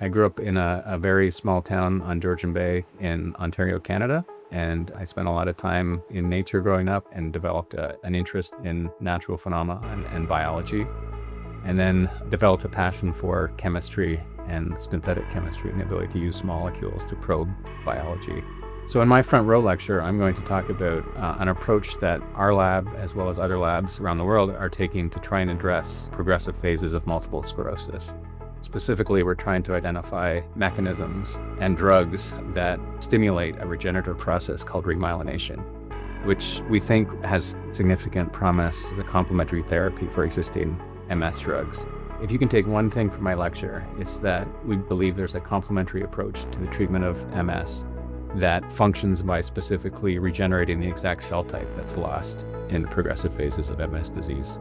I grew up in a very small town on Georgian Bay in Ontario, Canada, and I spent a lot of time in nature growing up and developed an interest in natural phenomena and biology, and then developed a passion for chemistry and synthetic chemistry and the ability to use molecules to probe biology. So in my front row lecture, I'm going to talk about an approach that our lab, as well as other labs around the world, are taking to try and address progressive phases of multiple sclerosis. Specifically, we're trying to identify mechanisms and drugs that stimulate a regenerative process called remyelination, which we think has significant promise as a complementary therapy for existing MS drugs. If you can take one thing from my lecture, it's that we believe there's a complementary approach to the treatment of MS that functions by specifically regenerating the exact cell type that's lost in the progressive phases of MS disease.